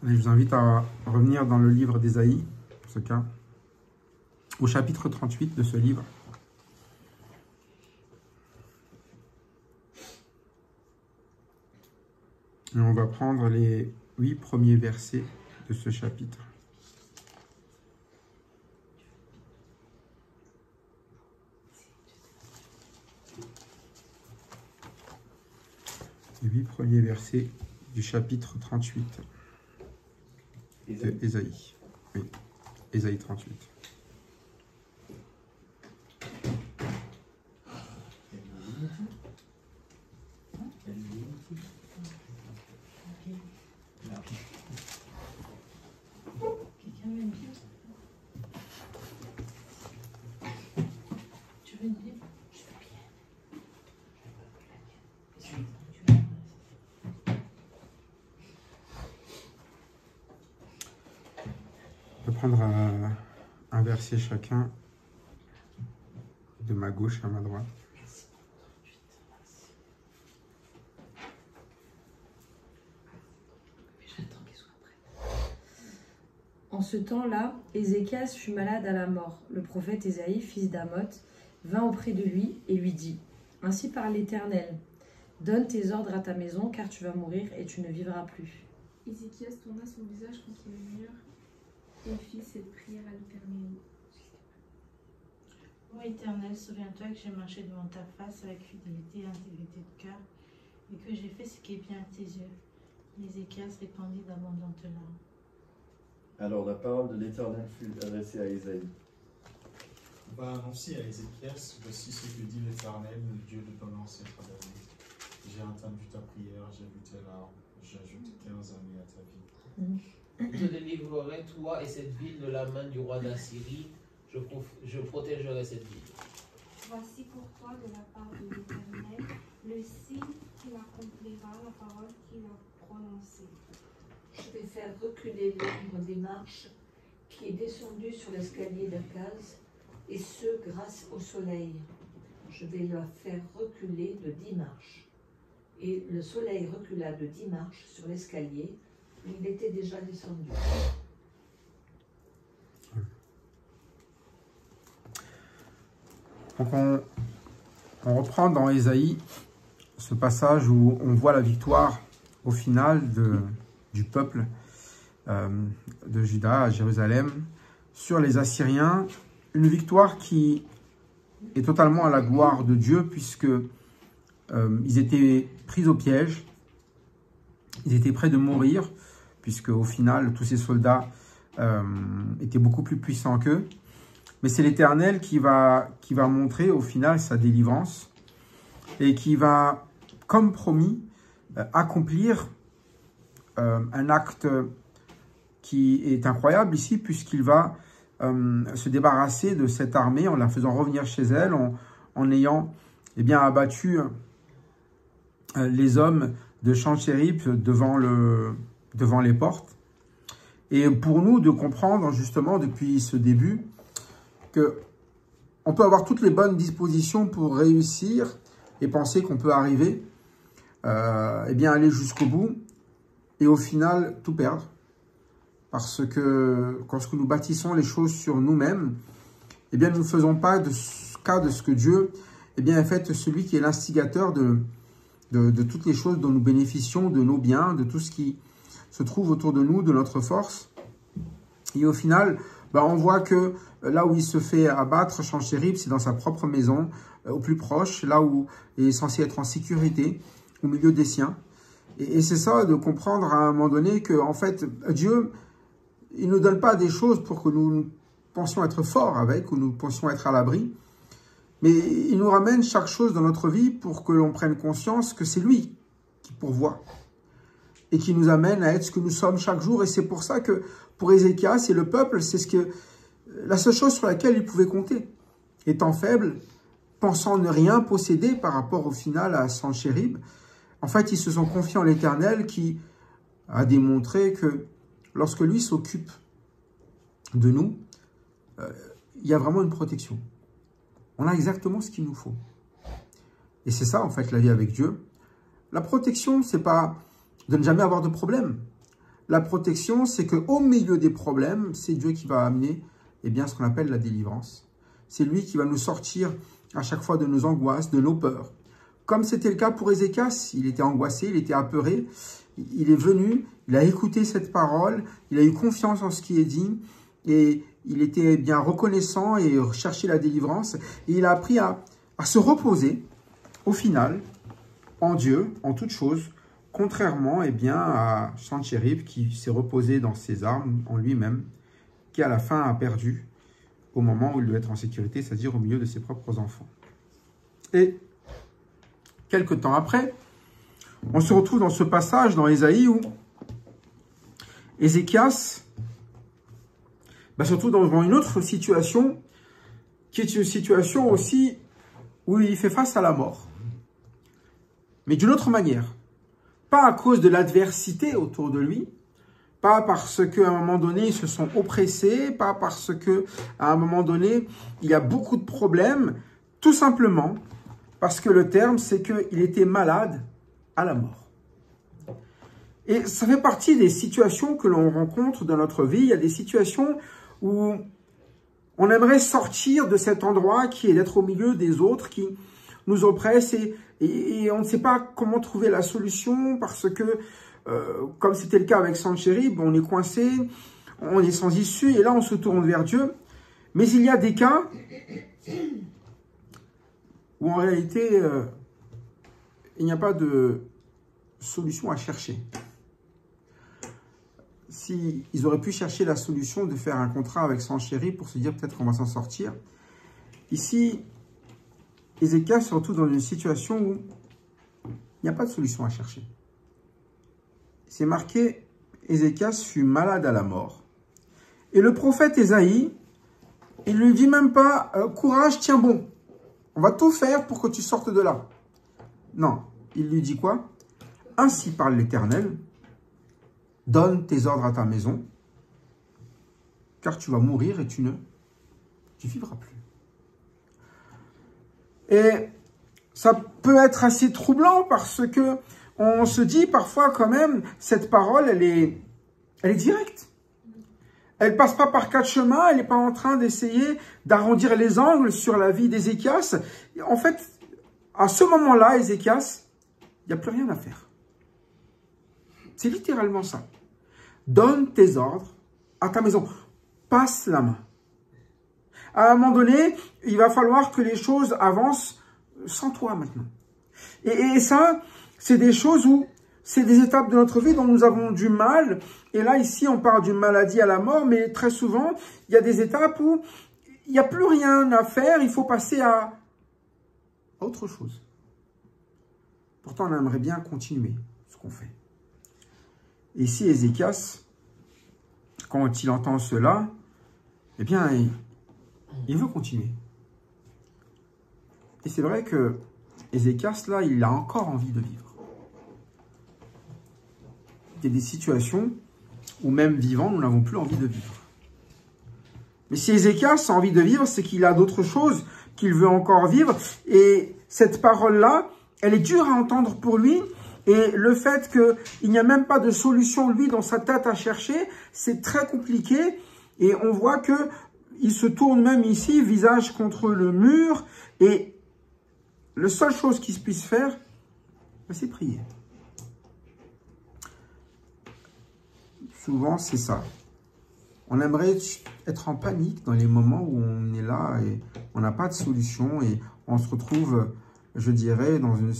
Et je vous invite à revenir dans le livre d'Ésaïe, pour ce cas, au chapitre 38 de ce livre. Et on va prendre les 8 premiers versets de ce chapitre. Les 8 premiers versets du chapitre 38 de Ésaïe. Oui, Ésaïe 38. On va prendre un verset chacun, de ma gauche à ma droite. En ce temps-là, Ézéchias fut malade à la mort. Le prophète Ésaïe, fils d'Amoth, vint auprès de lui et lui dit : Ainsi parle l'Éternel, donne tes ordres à ta maison, car tu vas mourir et tu ne vivras plus. Ézéchias tourna son visage contre le mur et fit cette prière à l'Éternel. Ô Éternel, souviens-toi que j'ai marché devant ta face avec fidélité et intégrité de cœur, et que j'ai fait ce qui est bien à tes yeux. Ézéchias répandit d'abondantes larmes. Alors la parole de l'Éternel fut adressée à Ésaïe. Va annoncer à Ézéchias, voici ce que dit l'Éternel, le Dieu de ton ancêtre David. J'ai entendu ta prière, j'ai vu tes larmes, j'ajoute 15 années à ta vie. Je te délivrerai, toi et cette ville, de la main du roi d'Assyrie. Je protégerai cette ville. Voici pour toi de la part de l'Éternel le signe qu'il accomplira la parole qu'il a prononcée. Je vais faire reculer l'ombre des marches qui est descendu sur l'escalier d'Akaz, et ce grâce au soleil. Je vais la faire reculer de 10 marches. Et le soleil recula de 10 marches sur l'escalier où il était déjà descendu. Donc on reprend dans Ésaïe ce passage où on voit la victoire au final du peuple de Juda à Jérusalem sur les Assyriens. Une victoire qui est totalement à la gloire de Dieu puisque ils étaient pris au piège, ils étaient prêts de mourir puisque au final tous ces soldats étaient beaucoup plus puissants qu'eux. Mais c'est l'Éternel qui va montrer au final sa délivrance et qui va, comme promis, accomplir un acte qui est incroyable ici puisqu'il va se débarrasser de cette armée en la faisant revenir chez elle, en ayant abattu les hommes de Sanchérib devant les portes. Et pour nous de comprendre justement depuis ce début qu'on peut avoir toutes les bonnes dispositions pour réussir et penser qu'on peut arriver, aller jusqu'au bout et au final tout perdre. Parce que lorsque nous bâtissons les choses sur nous-mêmes, nous ne faisons pas cas de ce que Dieu est fait celui qui est l'instigateur de toutes les choses dont nous bénéficions, de nos biens, de tout ce qui se trouve autour de nous, de notre force. Et au final, on voit que là où il se fait abattre, Sanchérib, c'est dans sa propre maison, au plus proche, là où il est censé être en sécurité, au milieu des siens. Et c'est ça, de comprendre à un moment donné que, en fait, Dieu, il ne nous donne pas des choses pour que nous pensions être forts avec, ou nous pensions être à l'abri, mais il nous ramène chaque chose dans notre vie pour que l'on prenne conscience que c'est lui qui pourvoit et qui nous amène à être ce que nous sommes chaque jour. Et c'est pour ça que pour Ézéchias et le peuple, c'est la seule chose sur laquelle ils pouvaient compter. Étant faibles, pensant ne rien posséder par rapport au final à Sanchérib, en fait, ils se sont confiés en l'Éternel qui a démontré que lorsque lui s'occupe de nous, il y a vraiment une protection. On a exactement ce qu'il nous faut. Et c'est ça, en fait, la vie avec Dieu. La protection, c'est pas de ne jamais avoir de problème. la protection, c'est qu'au milieu des problèmes, c'est Dieu qui va amener ce qu'on appelle la délivrance. C'est lui qui va nous sortir à chaque fois de nos angoisses, de nos peurs. Comme c'était le cas pour Ézéchias, il était angoissé, il était apeuré. Il est venu, il a écouté cette parole, il a eu confiance en ce qui est dit et il était bien reconnaissant et cherchait la délivrance. Et il a appris à se reposer, au final, en Dieu, en toutes choses, contrairement à Sanchérib qui s'est reposé dans ses armes, en lui-même, qui à la fin a perdu au moment où il devait être en sécurité, c'est-à-dire au milieu de ses propres enfants. Et quelque temps après, on se retrouve dans ce passage dans Ésaïe où Ézéchias se retrouve devant une autre situation qui est une situation aussi où il fait face à la mort. Mais d'une autre manière. Pas à cause de l'adversité autour de lui, pas parce qu'à un moment donné, ils se sont oppressés, pas parce qu'à un moment donné, il y a beaucoup de problèmes, tout simplement parce que le terme, c'est qu'il était malade à la mort. Et ça fait partie des situations que l'on rencontre dans notre vie. Il y a des situations où on aimerait sortir de cet endroit qui est d'être au milieu des autres, qui nous oppressent et on ne sait pas comment trouver la solution parce que, comme c'était le cas avec Sanchérib, on est coincé, on est sans issue et là on se tourne vers Dieu. Mais il y a des cas où en réalité, il n'y a pas de solution à chercher. Si ils auraient pu chercher la solution de faire un contrat avec Sanchérib pour se dire peut-être qu'on va s'en sortir. Ici, Ézéchias se retrouve dans une situation où il n'y a pas de solution à chercher. C'est marqué, Ézéchias fut malade à la mort. Et le prophète Ésaïe, il ne lui dit même pas, courage, tiens bon, on va tout faire pour que tu sortes de là. Non, il lui dit quoi? Ainsi parle l'Éternel, donne tes ordres à ta maison, car tu vas mourir et tu vivras plus. Et ça peut être assez troublant parce que on se dit parfois quand même, cette parole, elle est directe. Elle passe pas par quatre chemins, elle n'est pas en train d'essayer d'arrondir les angles sur la vie d'Ézéchias. En fait, à ce moment-là, Ézéchias, il n'y a plus rien à faire. C'est littéralement ça. Donne tes ordres à ta maison. Passe la main. À un moment donné, il va falloir que les choses avancent sans toi maintenant. Et ça, c'est des choses où, c'est des étapes de notre vie dont nous avons du mal. Et là, ici, on parle d'une maladie à la mort, mais très souvent, il y a des étapes où il n'y a plus rien à faire, il faut passer à autre chose. Pourtant, on aimerait bien continuer ce qu'on fait. Et ici, Ézéchias, quand il entend cela, eh bien, il veut continuer. Et c'est vrai que Ézéchias, là, il a encore envie de vivre. Il y a des situations où même vivant, nous n'avons plus envie de vivre. Mais si Ézéchias a envie de vivre, c'est qu'il a d'autres choses qu'il veut encore vivre. Et cette parole-là, elle est dure à entendre pour lui. Et le fait qu'il n'y a même pas de solution, lui, dans sa tête à chercher, c'est très compliqué. Et on voit qu'il se tourne même ici, visage contre le mur. Et la seule chose qu'il puisse faire, c'est prier. Souvent, c'est ça. On aimerait être en panique dans les moments où on est là et on n'a pas de solution et on se retrouve, je dirais, dans un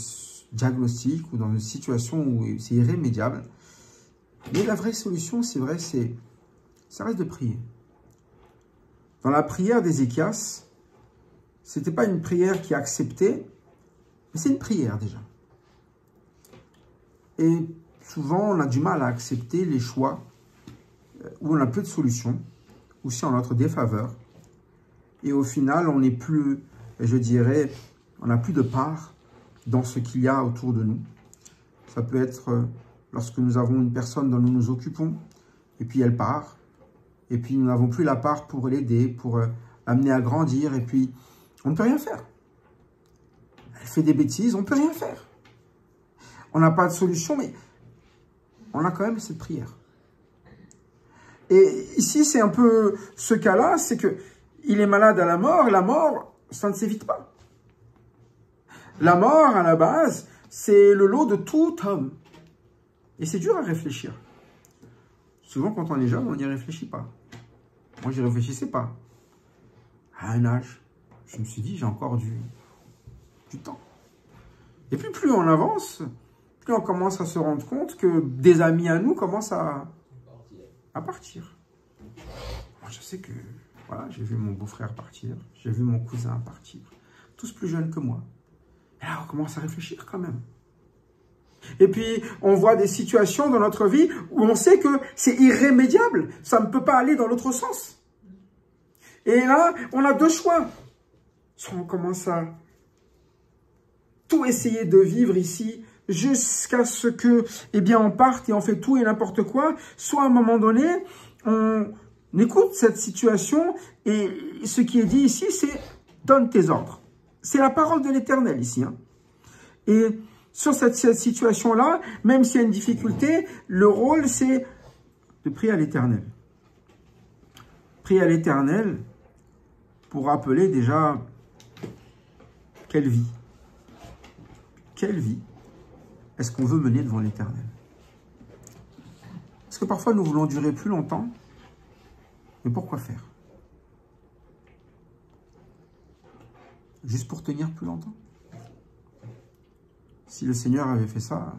diagnostic ou dans une situation où c'est irrémédiable. Mais la vraie solution, c'est vrai, ça reste de prier. Dans la prière d'Ézéchias, ce n'était pas une prière qui acceptait, mais c'est une prière déjà. Et souvent, on a du mal à accepter les choix où on n'a plus de solution, ou si en notre défaveur. Et au final, on n'est plus, je dirais, on n'a plus de part dans ce qu'il y a autour de nous. Ça peut être lorsque nous avons une personne dont nous nous occupons, et puis elle part, et puis nous n'avons plus la part pour l'aider, pour l'amener à grandir, et puis on ne peut rien faire. Elle fait des bêtises, on ne peut rien faire. On n'a pas de solution, mais on a quand même cette prière. Et ici, c'est un peu ce cas-là, c'est que il est malade à la mort, ça ne s'évite pas. La mort, à la base, c'est le lot de tout homme. Et c'est dur à réfléchir. Souvent, quand on est jeune, on n'y réfléchit pas. Moi, j'y réfléchissais pas. À un âge, je me suis dit, j'ai encore du temps. Et puis, plus on avance, plus on commence à se rendre compte que des amis à nous commencent à partir. Moi, je sais que, voilà, j'ai vu mon beau-frère partir, j'ai vu mon cousin partir, tous plus jeunes que moi. Et là, on commence à réfléchir quand même. Et puis, on voit des situations dans notre vie où on sait que c'est irrémédiable. Ça ne peut pas aller dans l'autre sens. Et là, on a deux choix. Soit on commence à tout essayer de vivre ici jusqu'à ce que, eh bien, on parte et on fait tout et n'importe quoi. Soit à un moment donné, on écoute cette situation et ce qui est dit ici, c'est « donne tes ordres ». C'est la parole de l'Éternel ici. Hein. Et sur cette situation-là, même s'il y a une difficulté, le rôle, c'est de prier à l'Éternel. Prier à l'Éternel pour rappeler déjà quelle vie. Quelle vie est-ce qu'on veut mener devant l'Éternel? Parce que parfois, nous voulons durer plus longtemps. Mais pourquoi faire? Juste pour tenir plus longtemps? Si le Seigneur avait fait ça,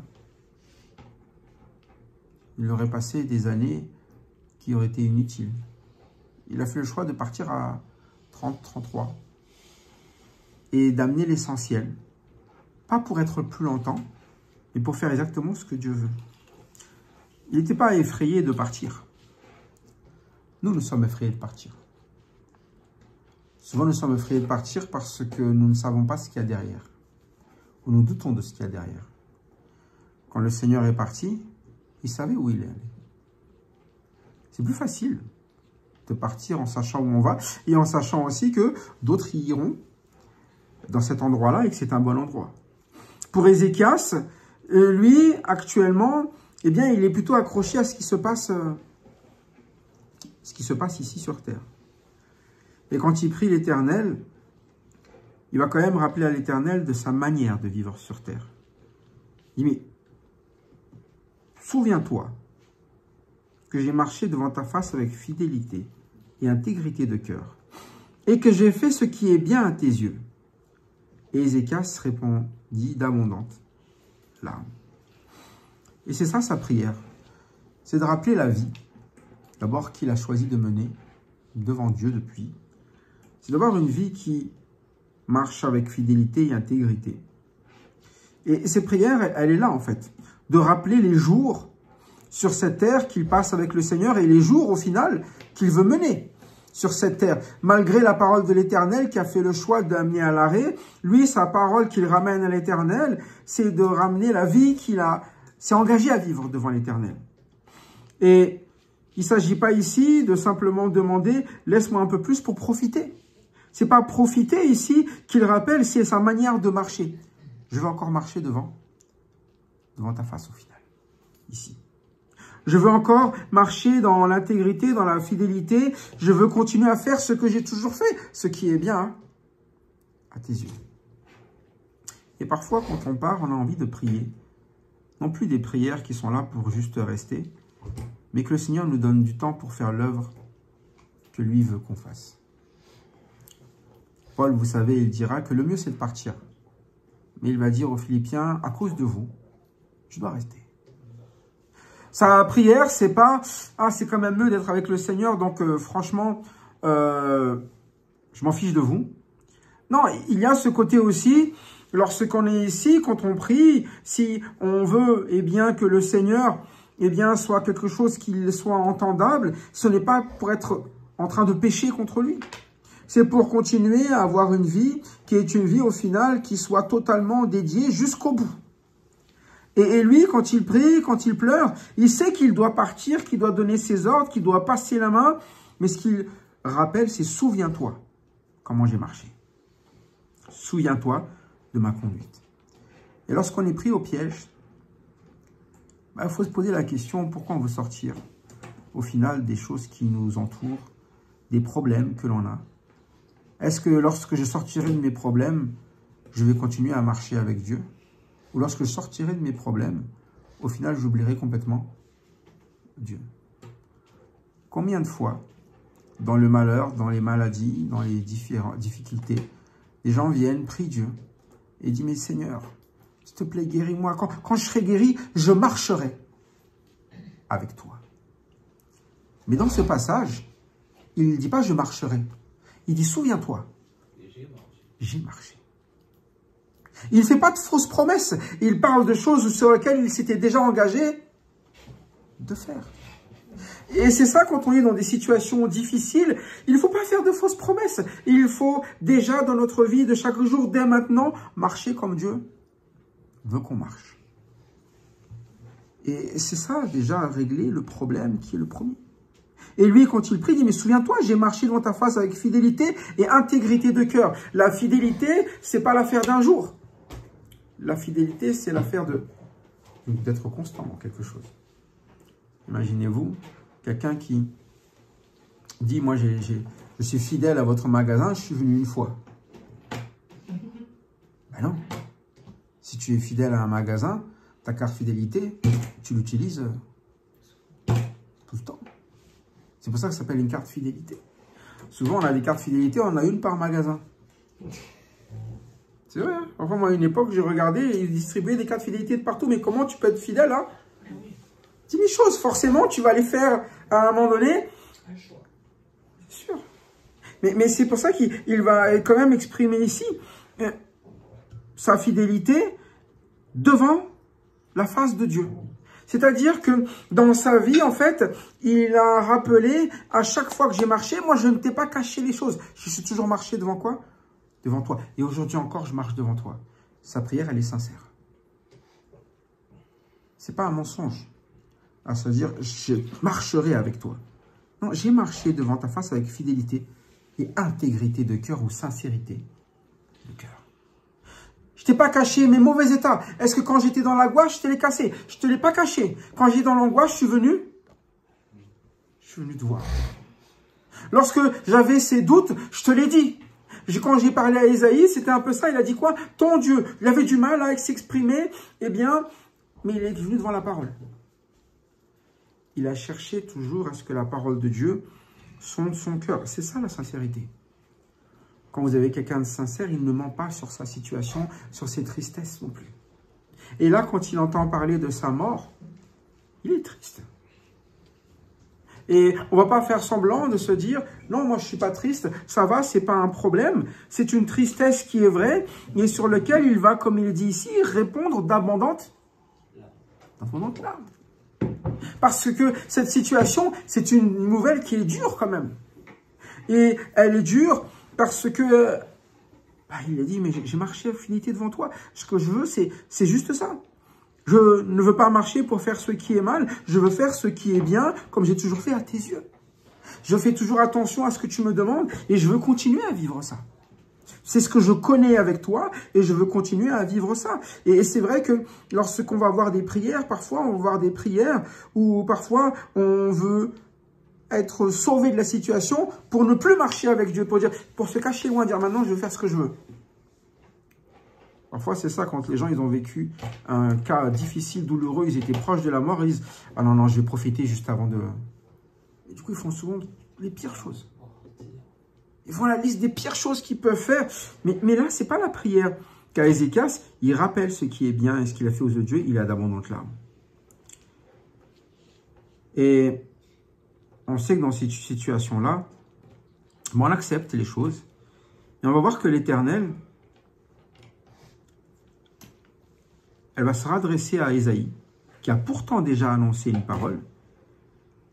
il aurait passé des années qui auraient été inutiles. Il a fait le choix de partir à 30, 33 et d'amener l'essentiel. Pas pour être plus longtemps, mais pour faire exactement ce que Dieu veut. Il n'était pas effrayé de partir. Nous sommes effrayés de partir. Souvent, nous sommes effrayés de partir parce que nous ne savons pas ce qu'il y a derrière. Ou nous doutons de ce qu'il y a derrière. Quand le Seigneur est parti, il savait où il est allé. C'est plus facile de partir en sachant où on va et en sachant aussi que d'autres y iront dans cet endroit-là et que c'est un bon endroit. Pour Ézéchias, lui, actuellement, eh bien, il est plutôt accroché à ce qui se passe ici sur terre. Et quand il prie l'Éternel, il va quand même rappeler à l'Éternel de sa manière de vivre sur terre. Il dit, mais souviens-toi que j'ai marché devant ta face avec fidélité et intégrité de cœur, et que j'ai fait ce qui est bien à tes yeux. Et Ézéchias répondit d'abondantes larmes. Et c'est ça sa prière, c'est de rappeler la vie, d'abord qu'il a choisi de mener devant Dieu depuis. C'est d'avoir une vie qui marche avec fidélité et intégrité. Et cette prière, elle est là en fait, de rappeler les jours sur cette terre qu'il passe avec le Seigneur et les jours au final qu'il veut mener sur cette terre. Malgré la parole de l'Éternel qui a fait le choix d'amener à l'arrêt, lui, sa parole qu'il ramène à l'Éternel, c'est de ramener la vie qu'il s'est engagé à vivre devant l'Éternel. Et il ne s'agit pas ici de simplement demander « laisse-moi un peu plus pour profiter ». Ce n'est pas profiter ici qu'il rappelle, c'est sa manière de marcher. Je veux encore marcher devant ta face au final, ici. Je veux encore marcher dans l'intégrité, dans la fidélité. Je veux continuer à faire ce que j'ai toujours fait, ce qui est bien à tes yeux. Et parfois, quand on part, on a envie de prier. Non plus des prières qui sont là pour juste rester, mais que le Seigneur nous donne du temps pour faire l'œuvre que lui veut qu'on fasse. Paul, vous savez, il dira que le mieux, c'est de partir. Mais il va dire aux Philippiens, à cause de vous, je dois rester. Sa prière, c'est pas, c'est quand même mieux d'être avec le Seigneur, donc franchement, je m'en fiche de vous. Non, il y a ce côté aussi, lorsqu'on est ici, quand on prie, si on veut, eh bien, que le Seigneur, eh bien, soit quelque chose qui soit entendable, ce n'est pas pour être en train de pécher contre lui. C'est pour continuer à avoir une vie qui est une vie, au final, qui soit totalement dédiée jusqu'au bout. Et lui, quand il prie, quand il pleure, il sait qu'il doit partir, qu'il doit donner ses ordres, qu'il doit passer la main. Mais ce qu'il rappelle, c'est « souviens-toi comment j'ai marché. Souviens-toi de ma conduite. » Et lorsqu'on est pris au piège, il faut se poser la question, pourquoi on veut sortir au final des choses qui nous entourent, des problèmes que l'on a? Est-ce que lorsque je sortirai de mes problèmes, je vais continuer à marcher avec Dieu? Ou lorsque je sortirai de mes problèmes, au final, j'oublierai complètement Dieu? Combien de fois, dans le malheur, dans les maladies, dans les différentes difficultés, les gens viennent, prient Dieu et disent, mais Seigneur, s'il te plaît, guéris-moi. Quand je serai guéri, je marcherai avec toi. Mais dans ce passage, il ne dit pas, je marcherai. Il dit, souviens-toi, j'ai marché. Il ne fait pas de fausses promesses. Il parle de choses sur lesquelles il s'était déjà engagé de faire. Et c'est ça, quand on est dans des situations difficiles, il ne faut pas faire de fausses promesses. Il faut déjà, dans notre vie de chaque jour, dès maintenant, marcher comme Dieu veut qu'on marche. Et c'est ça, déjà, régler le problème qui est le premier. Et lui, quand il prie, il dit, mais souviens-toi, j'ai marché devant ta face avec fidélité et intégrité de cœur. La fidélité, c'est pas l'affaire d'un jour. La fidélité, c'est l'affaire d'être constant dans quelque chose. Imaginez-vous, quelqu'un qui dit, moi, je suis fidèle à votre magasin, je suis venu une fois. Ben non. Si tu es fidèle à un magasin, ta carte fidélité, tu l'utilises tout le temps. C'est pour ça que ça s'appelle une carte fidélité. Souvent, on a des cartes fidélité, on en a une par magasin. C'est vrai. Enfin, moi, à une époque, j'ai regardé et ils distribuaient des cartes fidélité de partout. Mais comment tu peux être fidèle, hein? Dis-moi une chose, forcément, tu vas les faire à un moment donné. Un choix. C'est sûr. Mais c'est pour ça qu'il va quand même exprimer ici sa fidélité devant la face de Dieu. C'est-à-dire que dans sa vie, en fait, il a rappelé à chaque fois que j'ai marché, moi, je ne t'ai pas caché les choses. Je suis toujours marché devant quoi? Devant toi. Et aujourd'hui encore, je marche devant toi. Sa prière, elle est sincère. C'est pas un mensonge. C'est-à-dire, je marcherai avec toi. Non, j'ai marché devant ta face avec fidélité et intégrité de cœur ou sincérité de cœur. Je t'ai pas caché mes mauvais états. Est-ce que quand j'étais dans l'angoisse, je te l'ai cassé? Je te l'ai pas caché. Quand j'étais dans l'angoisse, je suis venu te voir. Lorsque j'avais ces doutes, je te l'ai dit. Quand j'ai parlé à Ésaïe, c'était un peu ça. Il a dit quoi? Ton Dieu. Il avait du mal à s'exprimer. Eh bien, mais il est venu devant la parole. Il a cherché toujours à ce que la parole de Dieu sonde son cœur. C'est ça la sincérité. Quand vous avez quelqu'un de sincère, il ne ment pas sur sa situation, sur ses tristesses non plus. Et là, quand il entend parler de sa mort, il est triste. Et on ne va pas faire semblant de se dire, non, moi je ne suis pas triste, ça va, ce n'est pas un problème. C'est une tristesse qui est vraie et sur laquelle il va, comme il dit ici, répondre d'abondantes larmes. Parce que cette situation, c'est une nouvelle qui est dure quand même. Et elle est dure parce que, il a dit, mais j'ai marché à finité devant toi. Ce que je veux, c'est juste ça. Je ne veux pas marcher pour faire ce qui est mal. Je veux faire ce qui est bien, comme j'ai toujours fait à tes yeux. Je fais toujours attention à ce que tu me demandes et je veux continuer à vivre ça. C'est ce que je connais avec toi et je veux continuer à vivre ça. Et c'est vrai que lorsqu'on va avoir des prières, parfois on va avoir des prières où parfois on veut être sauvé de la situation pour ne plus marcher avec Dieu, pour se cacher loin, dire maintenant je vais faire ce que je veux. Parfois c'est ça quand les gens ils ont vécu un cas difficile, douloureux, ils étaient proches de la mort, ils disent ah non, je vais profiter juste avant de... Et du coup ils font souvent les pires choses. Ils font la liste des pires choses qu'ils peuvent faire. Mais là, ce n'est pas la prière qu'a Ézéchias. Il rappelle ce qui est bien et ce qu'il a fait aux yeux de Dieu. Il a d'abondantes larmes. Et on sait que dans cette situation-là, on accepte les choses. Et on va voir que l'Éternel, elle va se redresser à Ésaïe, qui a pourtant déjà annoncé une parole.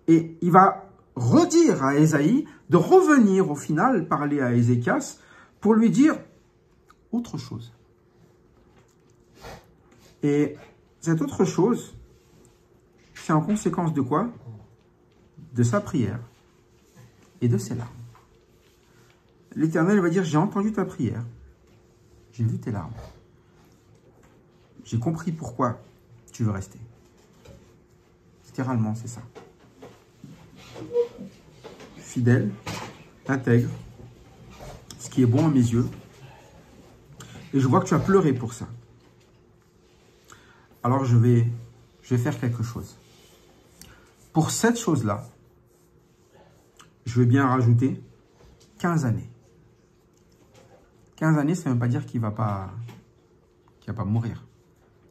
Et il va redire à Ésaïe de revenir au final, parler à Ézéchias, pour lui dire autre chose. Et cette autre chose, c'est en conséquence de quoi? De sa prière et de ses larmes. L'Éternel va dire, j'ai entendu ta prière, j'ai vu tes larmes, j'ai compris pourquoi tu veux rester. Littéralement, c'est ça. fidèle, intègre, ce qui est bon à mes yeux. Et je vois que tu as pleuré pour ça. Alors je vais faire quelque chose. Pour cette chose-là, je vais bien rajouter 15 années. 15 années, ça ne veut pas dire qu'il ne va pas mourir.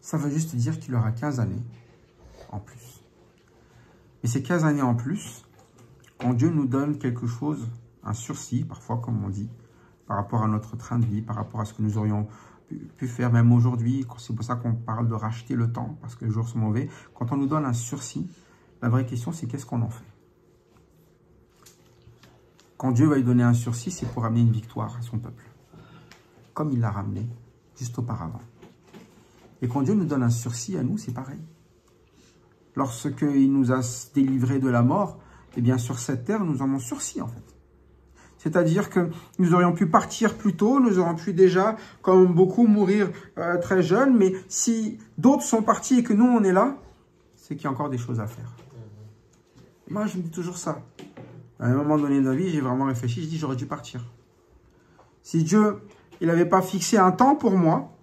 Ça veut juste dire qu'il aura 15 années en plus. Et ces 15 années en plus, quand Dieu nous donne quelque chose, un sursis, parfois comme on dit, par rapport à notre train de vie, par rapport à ce que nous aurions pu faire même aujourd'hui, c'est pour ça qu'on parle de racheter le temps, parce que les jours sont mauvais. Quand on nous donne un sursis, la vraie question c'est qu'est-ce qu'on en fait? Quand Dieu va lui donner un sursis, c'est pour amener une victoire à son peuple, comme il l'a ramené juste auparavant. Et quand Dieu nous donne un sursis à nous, c'est pareil. Lorsqu'il nous a délivrés de la mort, eh bien sur cette terre, nous en avons sursis en fait. C'est-à-dire que nous aurions pu partir plus tôt, nous aurions pu déjà, comme beaucoup, mourir très jeunes, mais si d'autres sont partis et que nous, on est là, c'est qu'il y a encore des choses à faire. Moi, je me dis toujours ça. À un moment donné de ma vie, j'ai vraiment réfléchi, je dis j'aurais dû partir. Si Dieu, il n'avait pas fixé un temps pour moi,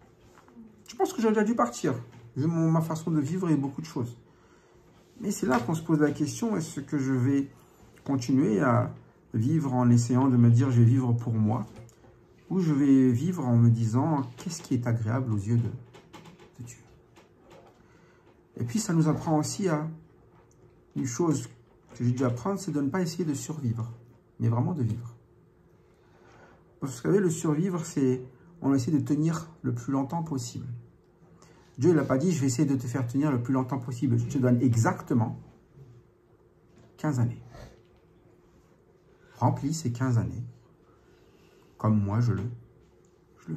je pense que j'aurais déjà dû partir, vu ma façon de vivre et beaucoup de choses. Mais c'est là qu'on se pose la question, est-ce que je vais continuer à vivre en essayant de me dire je vais vivre pour moi, ou je vais vivre en me disant qu'est-ce qui est agréable aux yeux de Dieu. Et puis ça nous apprend aussi à une chose que j'ai dû apprendre, c'est de ne pas essayer de survivre, mais vraiment de vivre. Vous savez, le survivre, c'est on essaie de tenir le plus longtemps possible. Dieu il n'a pas dit je vais essayer de te faire tenir le plus longtemps possible, je te donne exactement 15 années. Remplis ces 15 années, comme moi je le veux.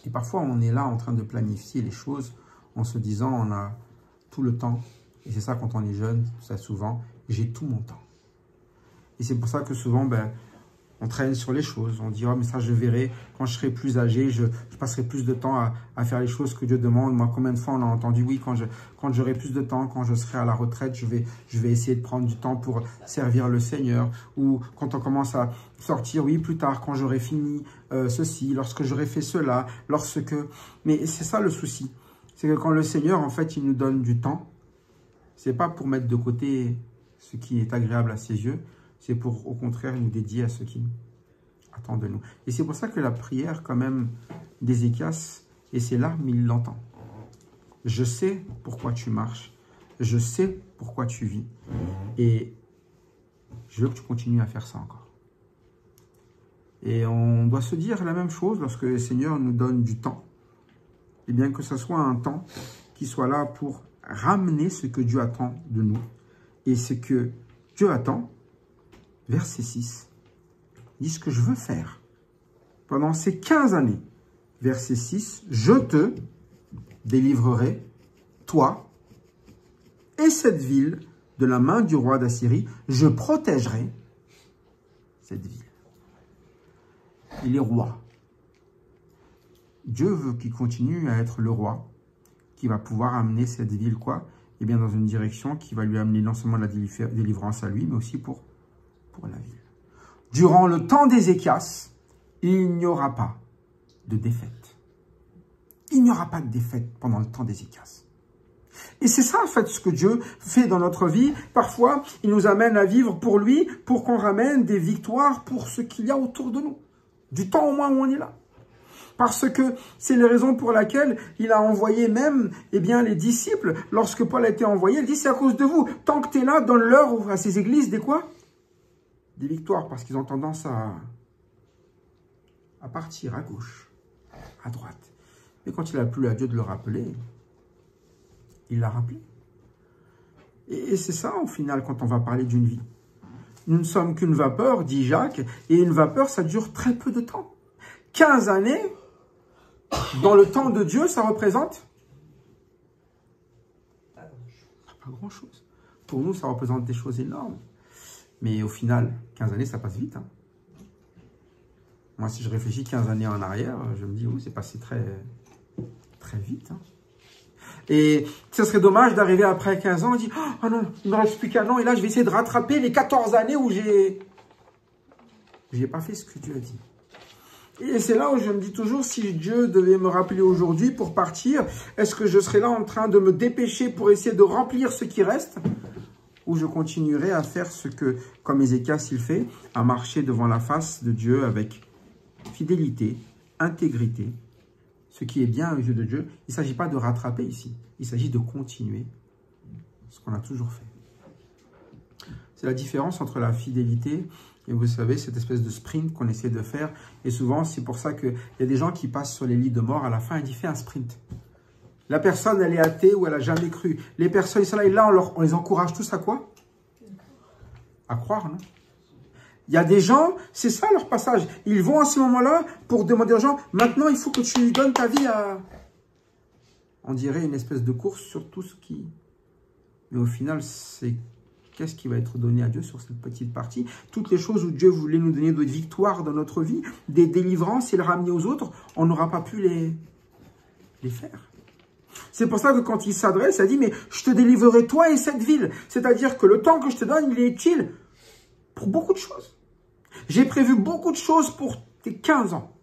Et parfois, on est là en train de planifier les choses en se disant, on a tout le temps. Et c'est ça quand on est jeune, ça souvent, j'ai tout mon temps. Et c'est pour ça que souvent, on traîne sur les choses. On dit, oh, mais ça, je verrai quand je serai plus âgé, je passerai plus de temps à faire les choses que Dieu demande. Moi, combien de fois on a entendu, oui, quand j'aurai plus de temps, quand je serai à la retraite, je vais essayer de prendre du temps pour servir le Seigneur. Ou quand on commence à sortir, oui, plus tard, quand j'aurai fini ceci, lorsque j'aurai fait cela, lorsque... Mais c'est ça le souci. C'est que quand le Seigneur, en fait, il nous donne du temps, c'est pas pour mettre de côté ce qui est agréable à ses yeux, c'est pour, au contraire, nous dédier à ce qui attend de nous. Et c'est pour ça que la prière, quand même, d'Ézéchias, et c'est là, mais il l'entend. Je sais pourquoi tu marches. Je sais pourquoi tu vis. Et je veux que tu continues à faire ça encore. Et on doit se dire la même chose lorsque le Seigneur nous donne du temps. Et bien que ce soit un temps qui soit là pour ramener ce que Dieu attend de nous. Et ce que Dieu attend, verset 6, dit ce que je veux faire pendant ces 15 années. Verset 6, je te délivrerai, toi et cette ville, de la main du roi d'Assyrie. Je protégerai cette ville. Il est roi. Dieu veut qu'il continue à être le roi, qui va pouvoir amener cette ville, quoi? Eh bien, dans une direction qui va lui amener non seulement la délivrance à lui, mais aussi pour la ville. Durant le temps d'Ézéchias, il n'y aura pas de défaite. Il n'y aura pas de défaite pendant le temps d'Ézéchias. Et c'est ça, en fait, ce que Dieu fait dans notre vie. Parfois, il nous amène à vivre pour lui, pour qu'on ramène des victoires pour ce qu'il y a autour de nous. Du temps au moins où on est là. Parce que c'est les raisons pour lesquelles il a envoyé même les disciples. Lorsque Paul a été envoyé, il dit c'est à cause de vous. Tant que tu es là, donne-leur à ces églises des quoi? Des victoires, parce qu'ils ont tendance à partir à gauche, à droite. Mais quand il a plu à Dieu de le rappeler, il l'a rappelé. Et c'est ça, au final, quand on va parler d'une vie. Nous ne sommes qu'une vapeur, dit Jacques, et une vapeur, ça dure très peu de temps. 15 années, dans le temps de Dieu, ça représente pas grand-chose. Pour nous, ça représente des choses énormes. Mais au final, 15 années, ça passe vite. Hein. Moi, si je réfléchis 15 années en arrière, je me dis, oui, c'est passé très, très vite. Hein. Et ce serait dommage d'arriver après 15 ans et dire « Oh non, il ne me reste plus qu'un an et là je vais essayer de rattraper les 14 années où j'ai pas fait ce que Dieu a dit. » Et c'est là où je me dis toujours, si Dieu devait me rappeler aujourd'hui pour partir, est-ce que je serais là en train de me dépêcher pour essayer de remplir ce qui reste? Ou je continuerai à faire ce que, comme Ézéchias il fait, à marcher devant la face de Dieu avec fidélité, intégrité, ce qui est bien aux yeux de Dieu. Il ne s'agit pas de rattraper ici, il s'agit de continuer ce qu'on a toujours fait. C'est la différence entre la fidélité et vous savez, cette espèce de sprint qu'on essaie de faire. Et souvent, c'est pour ça qu'il y a des gens qui passent sur les lits de mort à la fin et disent « fais un sprint ». La personne, elle est athée ou elle n'a jamais cru. Les personnes, ils sont là, et là, on les encourage tous à quoi? À croire, non? Il y a des gens, c'est ça leur passage. Ils vont à ce moment-là pour demander aux gens « maintenant, il faut que tu donnes ta vie à… » On dirait une espèce de course sur tout ce qui… Mais au final, c'est… Qu'est-ce qui va être donné à Dieu sur cette petite partie? Toutes les choses où Dieu voulait nous donner de victoires dans notre vie, des délivrances et le ramener aux autres, on n'aura pas pu les faire. C'est pour ça que quand il s'adresse, il dit, mais je te délivrerai toi et cette ville. C'est-à-dire que le temps que je te donne, il est utile pour beaucoup de choses. J'ai prévu beaucoup de choses pour tes 15 ans.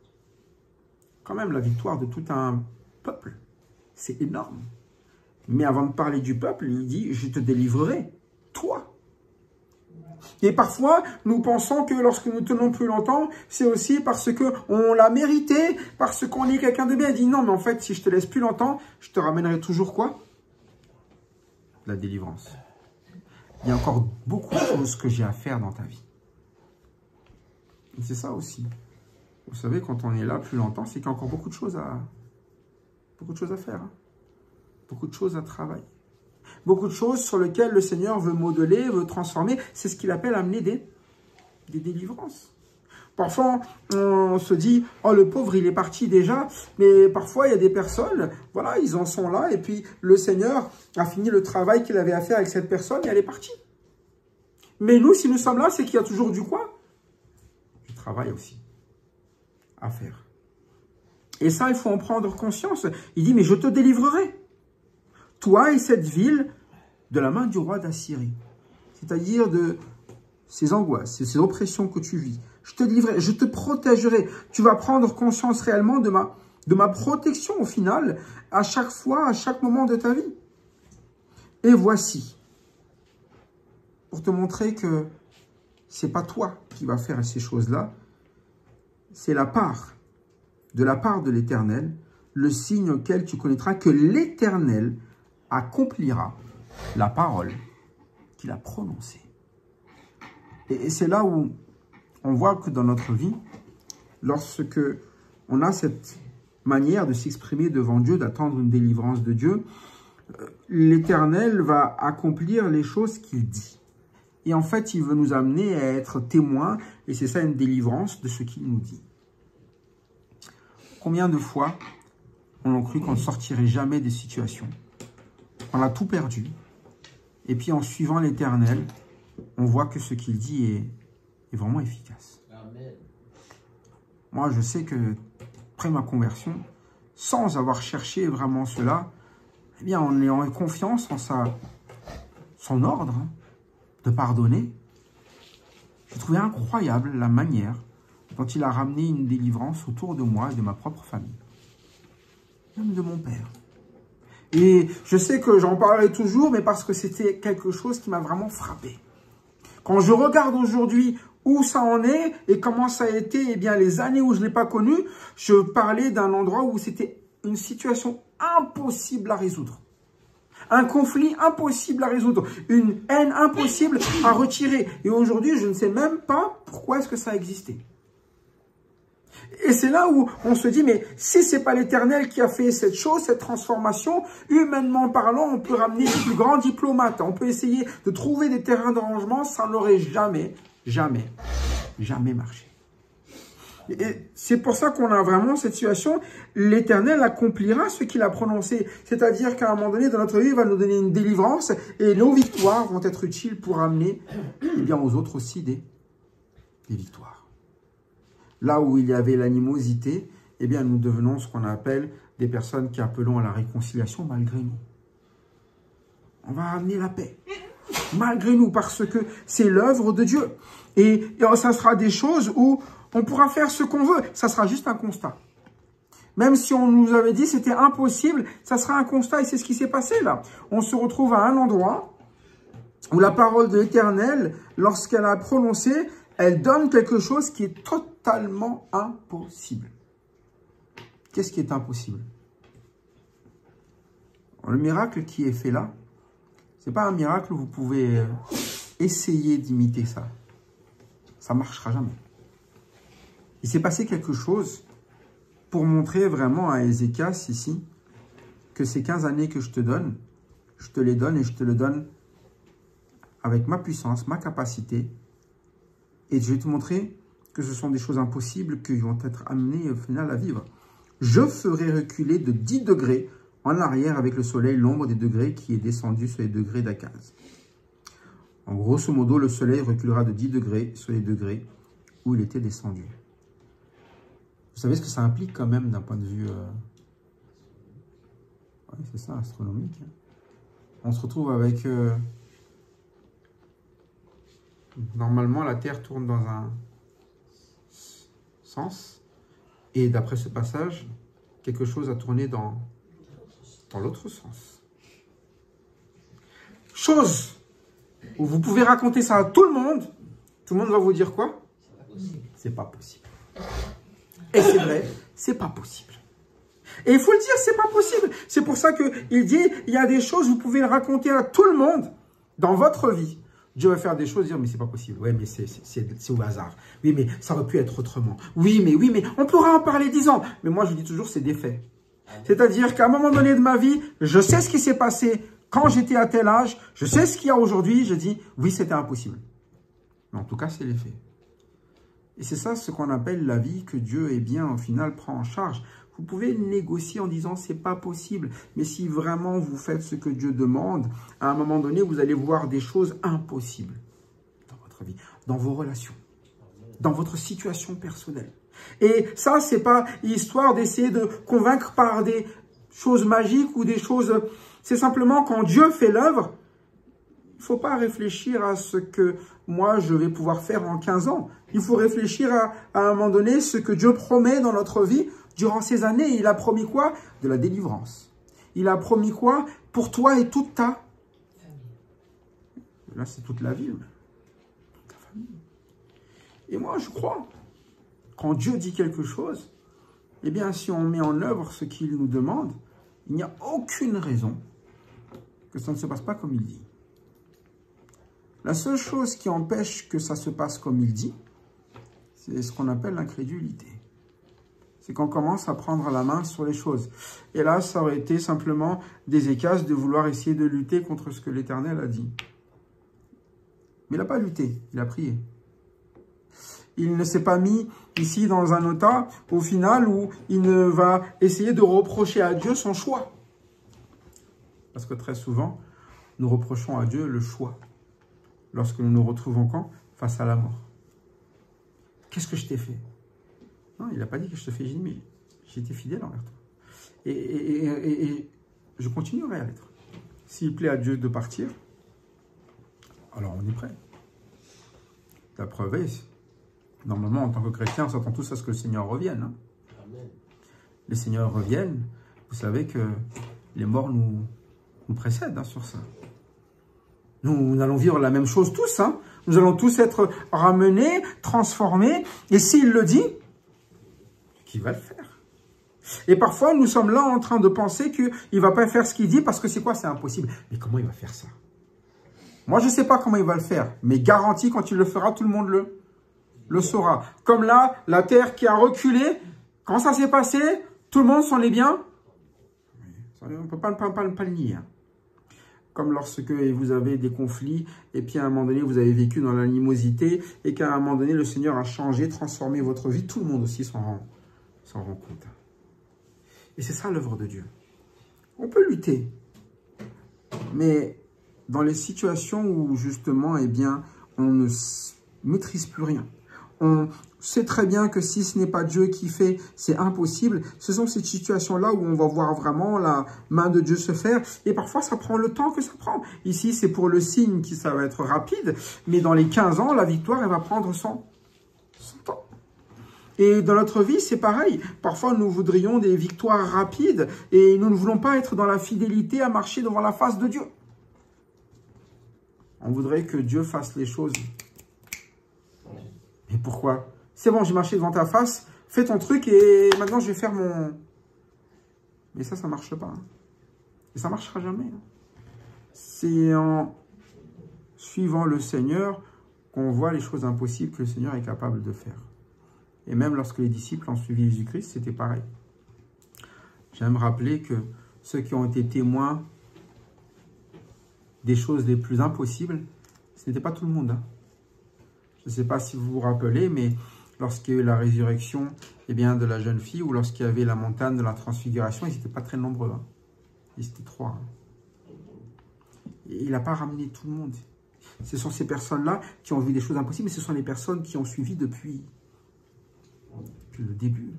Quand même, la victoire de tout un peuple, c'est énorme. Mais avant de parler du peuple, il dit, je te délivrerai. Toi. Et parfois, nous pensons que lorsque nous tenons plus longtemps, c'est aussi parce qu'on l'a mérité, parce qu'on est quelqu'un de bien. Il dit non, mais en fait, si je te laisse plus longtemps, je te ramènerai toujours quoi? La délivrance. Il y a encore beaucoup de choses que j'ai à faire dans ta vie. C'est ça aussi. Vous savez, quand on est là plus longtemps, c'est qu'il y a encore beaucoup de choses à faire. Hein. Beaucoup de choses à travailler. Beaucoup de choses sur lesquelles le Seigneur veut modeler, veut transformer. C'est ce qu'il appelle amener des délivrances. Parfois, on se dit, oh, le pauvre, il est parti déjà. Mais parfois, il y a des personnes, voilà, ils en sont là. Et puis, le Seigneur a fini le travail qu'il avait à faire avec cette personne et elle est partie. Mais nous, si nous sommes là, c'est qu'il y a toujours du quoi? Du travail aussi à faire. Et ça, il faut en prendre conscience. Il dit, mais je te délivrerai. Toi et cette ville, de la main du roi d'Assyrie. C'est-à-dire de ces angoisses, ces oppressions que tu vis. Je te délivrerai, je te protégerai. Tu vas prendre conscience réellement de ma protection au final, à chaque fois, à chaque moment de ta vie. Et voici, pour te montrer que c'est pas toi qui vas faire ces choses-là, c'est de la part de l'Éternel, le signe auquel tu connaîtras que l'Éternel accomplira la parole qu'il a prononcée. Et c'est là où on voit que dans notre vie, lorsque on a cette manière de s'exprimer devant Dieu, d'attendre une délivrance de Dieu, l'Éternel va accomplir les choses qu'il dit. Et en fait, il veut nous amener à être témoins, et c'est ça une délivrance de ce qu'il nous dit. Combien de fois on a cru qu'on ne sortirait jamais des situations? On a tout perdu. Et puis en suivant l'Éternel, on voit que ce qu'il dit est vraiment efficace. Amen. Moi, je sais que après ma conversion, sans avoir cherché vraiment cela, eh bien, en ayant confiance en son ordre de pardonner, j'ai trouvé incroyable la manière dont il a ramené une délivrance autour de moi et de ma propre famille, même de mon père. Et je sais que j'en parlerai toujours, mais parce que c'était quelque chose qui m'a vraiment frappé. Quand je regarde aujourd'hui où ça en est et comment ça a été, eh bien, les années où je ne l'ai pas connu, je parlais d'un endroit où c'était une situation impossible à résoudre. Un conflit impossible à résoudre. Une haine impossible à retirer. Et aujourd'hui, je ne sais même pas pourquoi est-ce que ça a existé. Et c'est là où on se dit, mais si ce n'est pas l'Éternel qui a fait cette chose, cette transformation, humainement parlant, on peut ramener les plus grands diplomates, on peut essayer de trouver des terrains d'arrangement, ça n'aurait jamais marché. Et c'est pour ça qu'on a vraiment cette situation, l'Éternel accomplira ce qu'il a prononcé. C'est-à-dire qu'à un moment donné, dans notre vie, il va nous donner une délivrance et nos victoires vont être utiles pour amener bien, aux autres aussi des victoires. Là où il y avait l'animosité, eh bien, nous devenons ce qu'on appelle des personnes qui appelons à la réconciliation malgré nous. On va amener la paix. Malgré nous, parce que c'est l'œuvre de Dieu. Et ça sera des choses où on pourra faire ce qu'on veut. Ça sera juste un constat. Même si on nous avait dit que c'était impossible, ça sera un constat et c'est ce qui s'est passé là. On se retrouve à un endroit où la parole de l'Éternel, lorsqu'elle a prononcé, elle donne quelque chose qui est totalement impossible. Qu'est-ce qui est impossible? Le miracle qui est fait là, ce n'est pas un miracle où vous pouvez essayer d'imiter ça. Ça ne marchera jamais. Il s'est passé quelque chose pour montrer vraiment à Ézéchias ici que ces 15 années que je te donne, je te les donne et je te les donne avec ma puissance, ma capacité. Et je vais te montrer que ce sont des choses impossibles qui vont être amenées au final à vivre. Je ferai reculer de 10 degrés en arrière avec le soleil l'ombre des degrés qui est descendu sur les degrés d'Akaz. En grosso modo, le soleil reculera de 10 degrés sur les degrés où il était descendu. Vous savez ce que ça implique quand même d'un point de vue... Oui, c'est ça, astronomique. On se retrouve avec... Normalement, la Terre tourne dans un sens. Et d'après ce passage, quelque chose a tourné dans l'autre sens. Chose où vous pouvez raconter ça à tout le monde va vous dire quoi? C'est pas possible. Et c'est vrai, c'est pas possible. Et il faut le dire, c'est pas possible. C'est pour ça qu'il dit, il y a des choses, vous pouvez le raconter à tout le monde dans votre vie. Dieu va faire des choses, dire, mais c'est pas possible. Oui, mais c'est au hasard. Oui, mais ça aurait pu être autrement. Oui, mais on pourra en parler 10 ans. Mais moi, je dis toujours, c'est des faits. C'est-à-dire qu'à un moment donné de ma vie, je sais ce qui s'est passé quand j'étais à tel âge. Je sais ce qu'il y a aujourd'hui. Je dis, oui, c'était impossible. Mais en tout cas, c'est les faits. Et c'est ça ce qu'on appelle la vie que Dieu, eh bien, au final, prend en charge. Vous pouvez négocier en disant, c'est pas possible. Mais si vraiment vous faites ce que Dieu demande, à un moment donné, vous allez voir des choses impossibles dans votre vie, dans vos relations, dans votre situation personnelle. Et ça, c'est pas histoire d'essayer de convaincre par des choses magiques ou des choses... C'est simplement quand Dieu fait l'œuvre, il ne faut pas réfléchir à ce que moi, je vais pouvoir faire en 15 ans. Il faut réfléchir à un moment donné ce que Dieu promet dans notre vie durant ces années. Il a promis quoi? De la délivrance. Il a promis quoi? Pour toi et toute ta famille. Là, c'est toute la vie. Toute la famille. Et moi, je crois, quand Dieu dit quelque chose, eh bien, si on met en œuvre ce qu'il nous demande, il n'y a aucune raison que ça ne se passe pas comme il dit. La seule chose qui empêche que ça se passe comme il dit, c'est ce qu'on appelle l'incrédulité. C'est qu'on commence à prendre la main sur les choses. Et là, ça aurait été simplement d'Ézéchias de vouloir essayer de lutter contre ce que l'Éternel a dit. Mais il n'a pas lutté, il a prié. Il ne s'est pas mis ici dans un état, au final, où il ne va essayer de reprocher à Dieu son choix. Parce que très souvent, nous reprochons à Dieu le choix. Lorsque nous nous retrouvons quand? Face à la mort. Qu'est-ce que je t'ai fait? Non, il n'a pas dit que je te fais, mais j'ai été fidèle envers toi. Et je continuerai à l'être. S'il plaît à Dieu de partir, alors on est prêt. La preuve est, normalement, en tant que chrétien, on s'attend tous à ce que le Seigneur revienne. Hein. Amen. Les Seigneurs reviennent. Vous savez que les morts nous précèdent sur ça. Nous allons vivre la même chose tous. Hein. Nous allons tous être ramenés, transformés. Et s'il le dit, qui va le faire? Et parfois, nous sommes là en train de penser qu'il ne va pas faire ce qu'il dit parce que c'est quoi? C'est impossible. Mais comment il va faire ça? Moi, je ne sais pas comment il va le faire. Mais garanti, quand il le fera, tout le monde le saura. Comme là, la terre qui a reculé, quand ça s'est passé, tout le monde s'en est bien. On ne peut pas le nier. Hein. Comme lorsque vous avez des conflits, et puis à un moment donné, vous avez vécu dans l'animosité, et qu'à un moment donné, le Seigneur a changé, transformé votre vie, tout le monde aussi s'en rend compte. Et c'est ça l'œuvre de Dieu. On peut lutter, mais dans les situations où justement, eh bien, on ne maîtrise plus rien, on sait très bien que si ce n'est pas Dieu qui fait, c'est impossible. Ce sont ces situations-là où on va voir vraiment la main de Dieu se faire. Et parfois, ça prend le temps que ça prend. Ici, c'est pour le signe qui ça va être rapide. Mais dans les 15 ans, la victoire, elle va prendre son temps. Et dans notre vie, c'est pareil. Parfois, nous voudrions des victoires rapides et nous ne voulons pas être dans la fidélité à marcher devant la face de Dieu. On voudrait que Dieu fasse les choses. Mais pourquoi? C'est bon, j'ai marché devant ta face, fais ton truc et maintenant je vais faire mon... Mais ça ne marche pas. Et ça ne marchera jamais. C'est en suivant le Seigneur qu'on voit les choses impossibles que le Seigneur est capable de faire. Et même lorsque les disciples ont suivi Jésus-Christ, c'était pareil. J'aime rappeler que ceux qui ont été témoins des choses les plus impossibles, ce n'était pas tout le monde. Je ne sais pas si vous vous rappelez, mais lorsqu'il y a eu la résurrection de la jeune fille, ou lorsqu'il y avait la montagne de la transfiguration, ils n'étaient pas très nombreux. Ils étaient 3. Et il n'a pas ramené tout le monde. Ce sont ces personnes-là qui ont vu des choses impossibles, mais ce sont les personnes qui ont suivi depuis le début.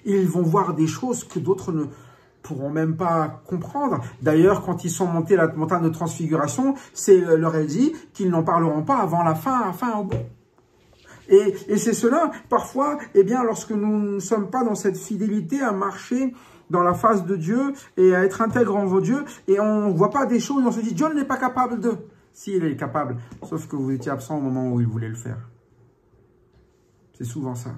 Et ils vont voir des choses que d'autres ne pourront même pas comprendre. D'ailleurs, quand ils sont montés à la montagne de transfiguration, c'est leur est dit qu'ils n'en parleront pas avant la fin au bout. Et c'est cela, parfois, lorsque nous ne sommes pas dans cette fidélité à marcher dans la face de Dieu et à être intègre envers Dieu, et on ne voit pas des choses, on se dit, Dieu n'est pas capable de. Si, il est capable, sauf que vous étiez absent au moment où il voulait le faire. C'est souvent ça.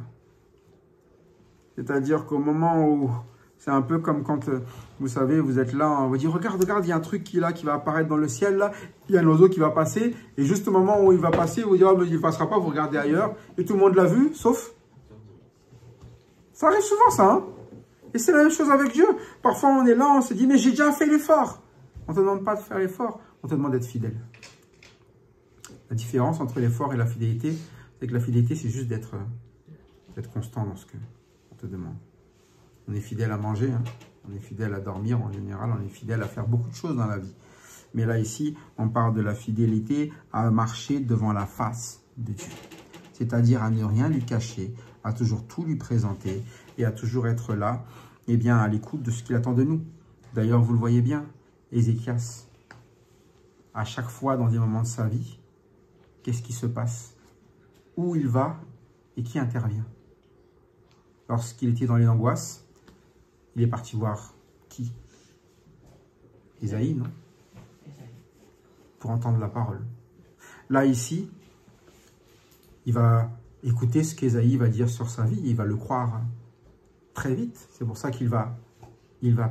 C'est-à-dire qu'au moment où, c'est un peu comme quand, vous savez, vous êtes là, on vous dit, regarde, il y a un truc qui va apparaître dans le ciel, là, il y a un oiseau qui va passer, et juste au moment où il va passer, vous dites, oh, mais il ne passera pas, vous regardez ailleurs, et tout le monde l'a vu, sauf... Ça arrive souvent, ça, hein. Et c'est la même chose avec Dieu. Parfois, on est là, on se dit, mais j'ai déjà fait l'effort. On ne te demande pas de faire l'effort, on te demande d'être fidèle. La différence entre l'effort et la fidélité, c'est que la fidélité, c'est juste d'être constant dans ce qu'on te demande. On est fidèle à manger, hein. On est fidèle à dormir en général, on est fidèle à faire beaucoup de choses dans la vie. Mais là, ici, on parle de la fidélité à marcher devant la face de Dieu. C'est-à-dire à ne rien lui cacher, à toujours tout lui présenter et à toujours être là, à l'écoute de ce qu'il attend de nous. D'ailleurs, vous le voyez bien, Ézéchias, à chaque fois dans des moments de sa vie, qu'est-ce qui se passe? Où il va et qui intervient? Lorsqu'il était dans les angoisses, il est parti voir qui? Isaïe, non? Pour entendre la parole. Là, ici, il va écouter ce qu'Ésaïe va dire sur sa vie. Il va le croire très vite. C'est pour ça qu'il va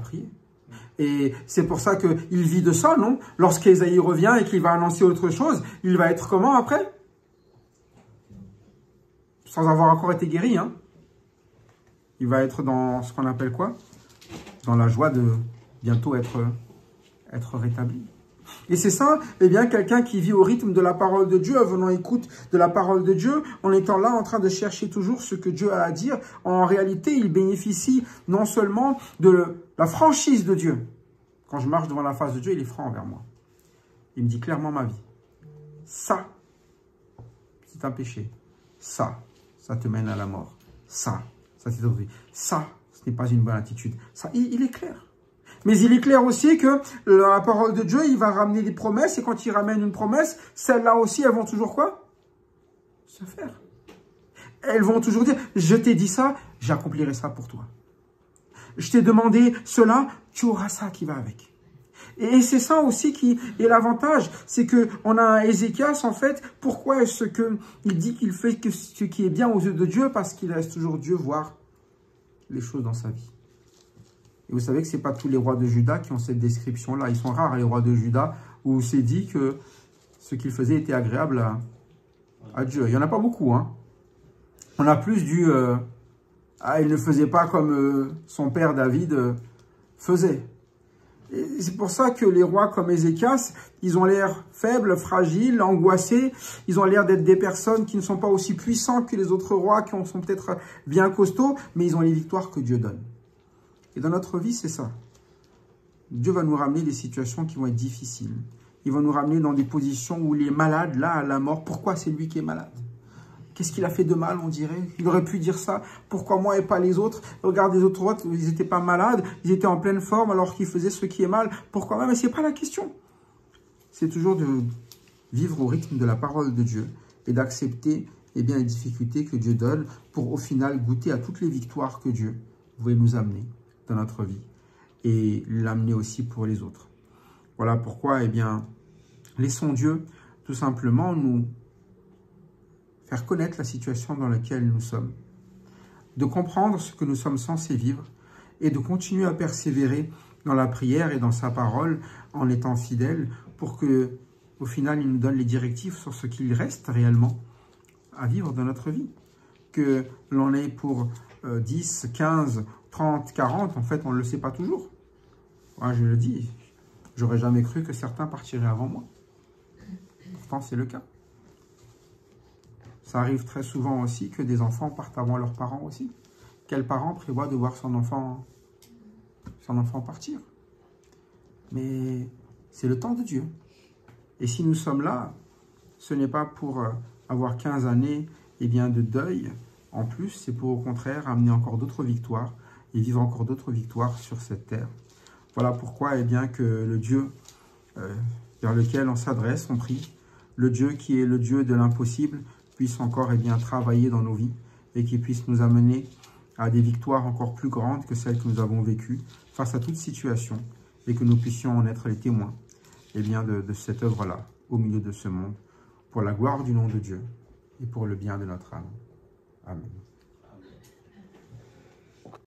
prier. Et c'est pour ça qu'il vit de ça, non? Lorsqu'Ésaïe revient et qu'il va annoncer autre chose, il va être comment après? Sans avoir encore été guéri, hein? Il va être dans ce qu'on appelle quoi? Dans la joie de bientôt être rétabli. Et c'est ça, quelqu'un qui vit au rythme de la parole de Dieu, venant écoute de la parole de Dieu, en étant là en train de chercher toujours ce que Dieu a à dire. En réalité, il bénéficie non seulement de la franchise de Dieu. Quand je marche devant la face de Dieu, il est franc envers moi. Il me dit clairement ma vie. Ça, c'est un péché. Ça te mène à la mort. Ça c'est autre vie. Ça, ce n'est pas une bonne attitude. Ça, il est clair. Mais il est clair aussi que la parole de Dieu, il va ramener des promesses. Et quand il ramène une promesse, celles-là aussi, elles vont toujours quoi? Se faire. Elles vont toujours dire, je t'ai dit ça, j'accomplirai ça pour toi. Je t'ai demandé cela, tu auras ça qui va avec. Et c'est ça aussi qui est l'avantage. C'est qu'on a Ézéchias, en fait, pourquoi est-ce qu'il dit qu'il fait que ce qui est bien aux yeux de Dieu? Parce qu'il laisse toujours Dieu voir les choses dans sa vie. Et vous savez que ce n'est pas tous les rois de Juda qui ont cette description-là. Ils sont rares, les rois de Juda, où c'est dit que ce qu'ils faisaient était agréable à Dieu. Il n'y en a pas beaucoup, hein. On a plus du... il ne faisait pas comme son père David faisait. Et c'est pour ça que les rois comme Ézéchias, ils ont l'air faibles, fragiles, angoissés. Ils ont l'air d'être des personnes qui ne sont pas aussi puissantes que les autres rois, qui sont peut-être bien costauds, mais ils ont les victoires que Dieu donne. Et dans notre vie, c'est ça. Dieu va nous ramener des situations qui vont être difficiles. Il va nous ramener dans des positions où il est malade, là, à la mort. Pourquoi c'est lui qui est malade? Qu'est-ce qu'il a fait de mal, on dirait? Il aurait pu dire ça. Pourquoi moi et pas les autres? Regarde les autres, ils n'étaient pas malades, ils étaient en pleine forme alors qu'ils faisaient ce qui est mal. Pourquoi moi? Mais ce n'est pas la question. C'est toujours de vivre au rythme de la parole de Dieu et d'accepter les difficultés que Dieu donne pour au final goûter à toutes les victoires que Dieu voulait nous amener dans notre vie et l'amener aussi pour les autres. Voilà pourquoi, laissons Dieu tout simplement nous faire connaître la situation dans laquelle nous sommes, de comprendre ce que nous sommes censés vivre et de continuer à persévérer dans la prière et dans sa parole en étant fidèles pour que, au final, il nous donne les directives sur ce qu'il reste réellement à vivre dans notre vie. Que l'on ait pour 10, 15, 30, 40, en fait, on ne le sait pas toujours. Moi, je le dis, j'aurais jamais cru que certains partiraient avant moi. Pourtant, c'est le cas. Ça arrive très souvent aussi que des enfants partent avant leurs parents aussi. Quel parent prévoit de voir son enfant partir? Mais c'est le temps de Dieu. Et si nous sommes là, ce n'est pas pour avoir 15 années de deuil. En plus, c'est pour au contraire amener encore d'autres victoires et vivre encore d'autres victoires sur cette terre. Voilà pourquoi que le Dieu vers lequel on s'adresse, on prie, le Dieu qui est le Dieu de l'impossible, puisse encore travailler dans nos vies et qui puisse nous amener à des victoires encore plus grandes que celles que nous avons vécues face à toute situation et que nous puissions en être les témoins de cette œuvre-là au milieu de ce monde pour la gloire du nom de Dieu et pour le bien de notre âme. Amen.